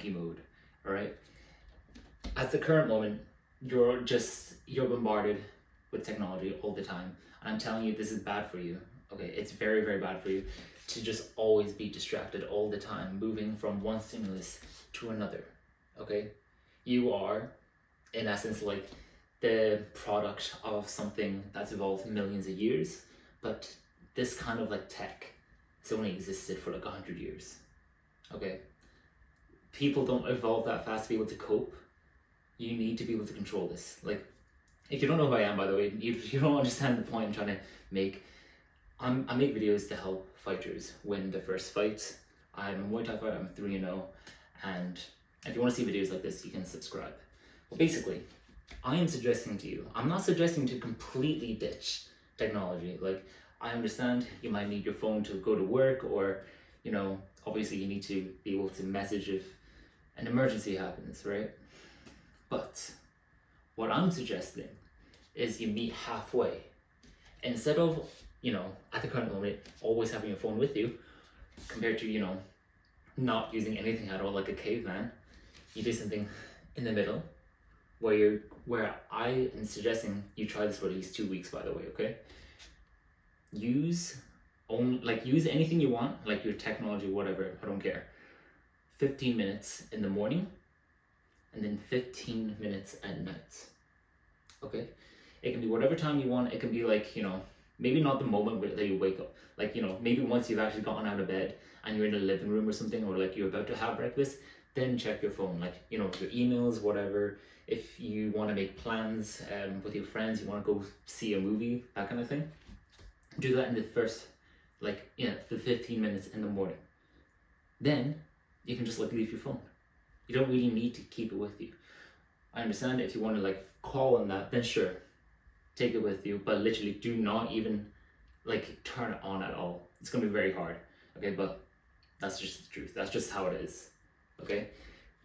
monkey mode, all right? At the current moment, you're bombarded with technology all the time. And I'm telling you, this is bad for you. Okay, it's very, very bad for you to just always be distracted all the time, moving from one stimulus to another. Okay, you are, in essence, like the product of something that's evolved millions of years, but this kind of like tech has only existed for like 100 years. Okay, people don't evolve that fast to be able to cope. You need to be able to control this. Like, if you don't know who I am, by the way, if you don't understand the point I'm trying to make, I make videos to help fighters win their first fight. I'm a Muay Thai fighter, I'm 3-0, and if you want to see videos like this, you can subscribe. Well, basically, I am suggesting to you, I'm not suggesting to completely ditch technology. Like, I understand you might need your phone to go to work, or, you know, obviously you need to be able to message if an emergency happens, right? But what I'm suggesting is you meet halfway. Instead of, you know, at the current moment, always having your phone with you, compared to, you know, not using anything at all like a caveman, you do something in the middle, where I am suggesting you try this for at least 2 weeks, by the way, okay? Use anything you want, like your technology, whatever, I don't care. 15 minutes in the morning, and then 15 minutes at night. Okay? It can be whatever time you want. It can be like, you know, maybe not the moment that you wake up. Like, you know, maybe once you've actually gotten out of bed and you're in the living room or something, or like you're about to have breakfast, then check your phone. Like, you know, your emails, whatever. If you want to make plans with your friends, you want to go see a movie, that kind of thing. Do that in the first, like, the 15 minutes in the morning. Then you can just like leave your phone. You don't really need to keep it with you. I understand if you want to like call on that, then sure, take it with you, but literally do not even like turn it on at all. It's gonna be very hard, okay? But that's just the truth. That's just how it is, okay?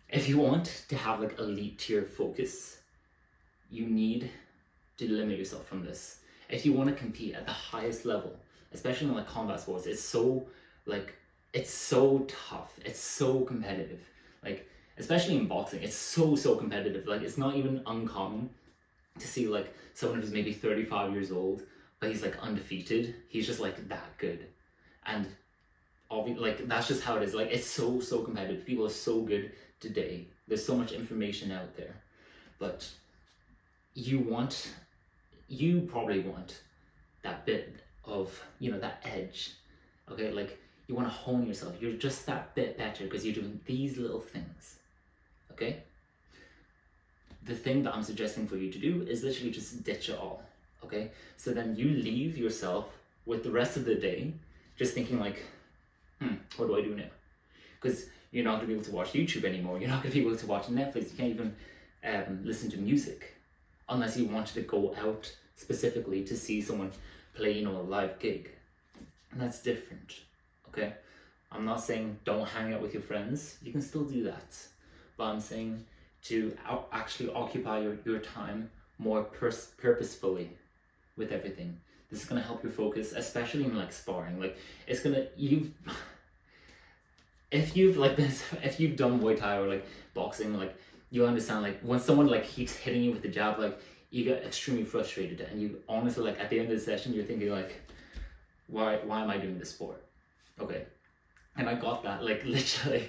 If you want to have like elite tier focus, you need to limit yourself from this. If you want to compete at the highest level, especially in like combat sports, it's so tough. It's so competitive. Like, especially in boxing, it's so competitive. Like, it's not even uncommon to see like someone who's maybe 35 years old, but he's like undefeated. He's just like that good. And like, that's just how it is. Like, it's so competitive. People are so good today. There's so much information out there. But you probably want that bit of, you know, that edge. Okay, like, you want to hone yourself. You're just that bit better because you're doing these little things. Okay? The thing that I'm suggesting for you to do is literally just ditch it all. Okay? So then you leave yourself with the rest of the day just thinking like, what do I do now? Because you're not going to be able to watch YouTube anymore. You're not going to be able to watch Netflix. You can't even listen to music unless you wanted to go out specifically to see someone play, you know, a live gig. And that's different. Okay? I'm not saying don't hang out with your friends. You can still do that. But I'm saying to actually occupy your time more purposefully with everything. This is going to help your focus, especially in like sparring. Like, it's going to, if you've done Muay Thai or like boxing, like, you understand, like, when someone like keeps hitting you with the jab, like, you get extremely frustrated, and you honestly, like, at the end of the session, you're thinking like, why am I doing this sport? Okay. And I got that, like, literally,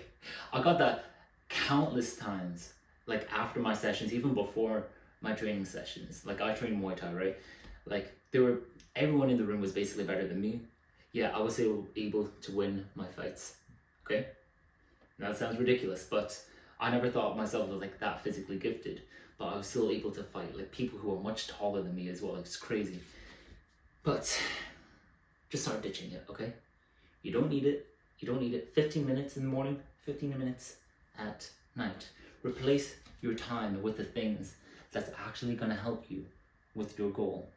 I got that countless times, like, after my sessions, even before my training sessions. Like, I train Muay Thai, right? Like, everyone in the room was basically better than me. Yeah, I was able to win my fights. Okay? Now, that sounds ridiculous, but I never thought of myself as like that physically gifted, but I was still able to fight like people who are much taller than me as well. It's crazy. But just start ditching it, okay? You don't need it. You don't need it. 15 minutes in the morning, 15 minutes at night. Replace your time with the things that's actually going to help you with your goal.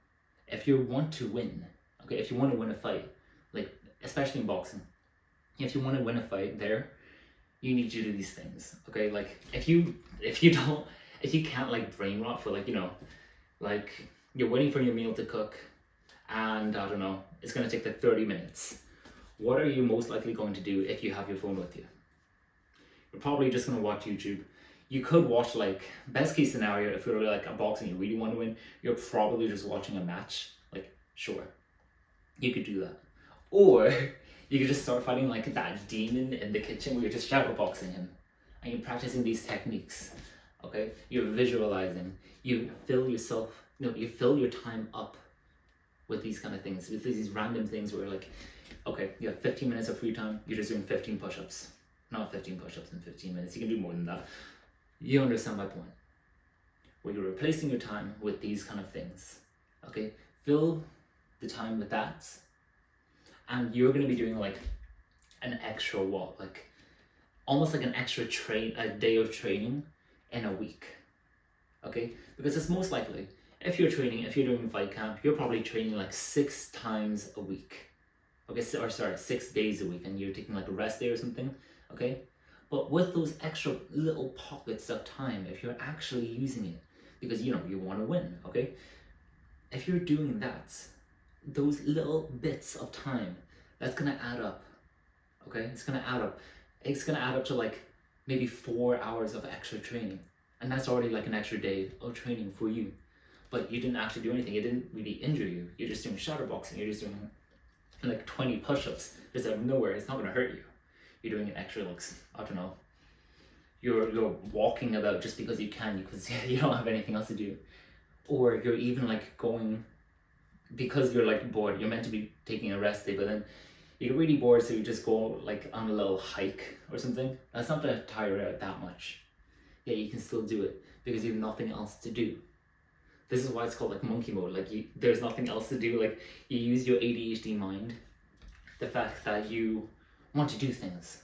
If you want to win, okay, if you want to win a fight, like, especially in boxing, if you want to win a fight there, you need to do these things, okay? Like, if you can't like brain rot for, like, you know, like, you're waiting for your meal to cook, and I don't know, it's gonna take like 30 minutes. What are you most likely going to do if you have your phone with you? You're probably just gonna watch YouTube. You could watch, like, best case scenario, if you're like a boxing you really want to win, you're probably just watching a match. Like, sure, you could do that. Or you could just start fighting like that demon in the kitchen where you're just shadow boxing him. And you're practicing these techniques. Okay? You're visualizing. You fill yourself, you fill your time up with these kind of things, with these random things where, like, okay, you have 15 minutes of free time, you're just doing 15 push-ups. Not 15 push-ups in 15 minutes, you can do more than that. You understand my point. Where you're replacing your time with these kind of things. Okay? Fill the time with that. And you're going to be doing like an extra what? Like almost like an extra a day of training in a week. Okay? Because it's most likely, if you're doing fight camp, you're probably training like 6 times a week. Okay, 6 days a week, and you're taking like a rest day or something. Okay? But with those extra little pockets of time, if you're actually using it, because you want to win, okay? If you're doing that, those little bits of time, that's gonna add up, okay? It's gonna add up. It's gonna add up to like maybe 4 hours of extra training. And that's already like an extra day of training for you. But you didn't actually do anything. It didn't really injure you. You're just doing shadow boxing. You're just doing like 20 push-ups just out of nowhere. It's not gonna hurt you. You're doing an extra, like, I don't know. You're walking about just because you can, because you don't have anything else to do. Or you're even like going, because you're like bored, you're meant to be taking a rest day, but then you get really bored, so you just go like on a little hike or something. That's not gonna tire you out that much. Yeah, you can still do it because you have nothing else to do. This is why it's called like monkey mode. Like there's nothing else to do. Like you use your ADHD mind, the fact that you want to do things.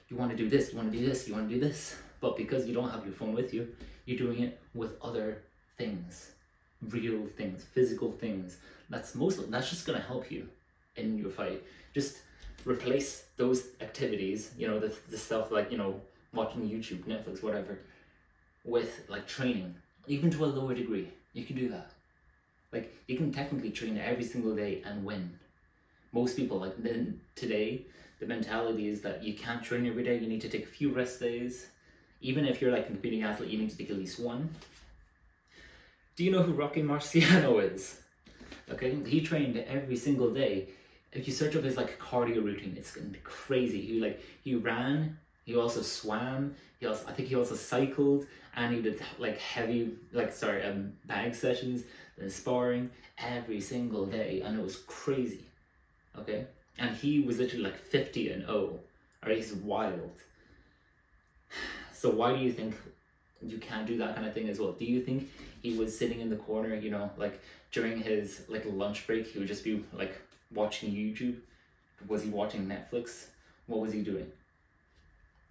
You want to do this, you want to do this, you want to do this. But because you don't have your phone with you, you're doing it with other things. Real things, physical things. That's just gonna help you in your fight. Just replace those activities, the stuff like, watching YouTube, Netflix, whatever, with like training, even to a lower degree. You can do that. Like you can technically train every single day and win. Most people, like today, the mentality is that you can't train every day. You need to take a few rest days. Even if you're like a competing athlete, you need to take at least one. Do you know who Rocky Marciano is? Okay, he trained every single day. If you search up his like cardio routine, it's gonna be crazy. He ran, he also swam, I think he also cycled, and he did like heavy, bag sessions, then sparring every single day, and it was crazy. Okay, and he was literally like 50-0. Alright, he's wild. So why do you think you can't do that kind of thing as well? Do you think he was sitting in the corner, like during his like lunch break, he would just be like watching YouTube? Was he watching Netflix? What was he doing?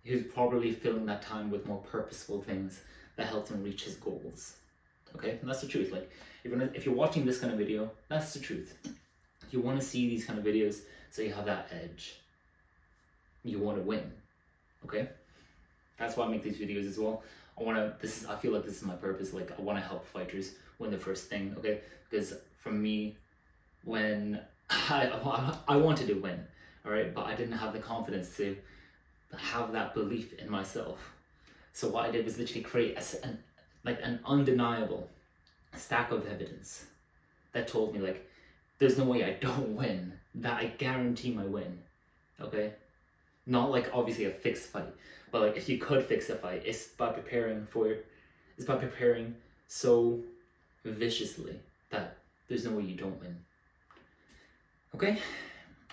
He was probably filling that time with more purposeful things that helped him reach his goals. Okay, and that's the truth. Like if you're watching this kind of video, that's the truth. You want to see these kind of videos so you have that edge. You want to win. Okay? That's why I make these videos as well. I feel like this is my purpose. Like I want to help fighters win the first thing, okay? Because for me, when I wanted to win, all right, but I didn't have the confidence to have that belief in myself. So what I did was literally create an undeniable stack of evidence that told me like, there's no way I don't win. That I guarantee my win, okay? Not like obviously a fixed fight, but like if you could fix a fight, it's by preparing so viciously that there's no way you don't win. Okay?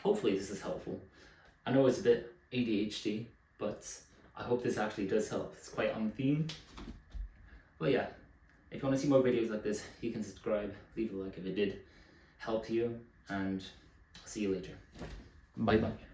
Hopefully this is helpful. I know it's a bit ADHD, but I hope this actually does help. It's quite on theme. But yeah, if you want to see more videos like this, you can subscribe, leave a like if it did help you, and I'll see you later. Bye bye.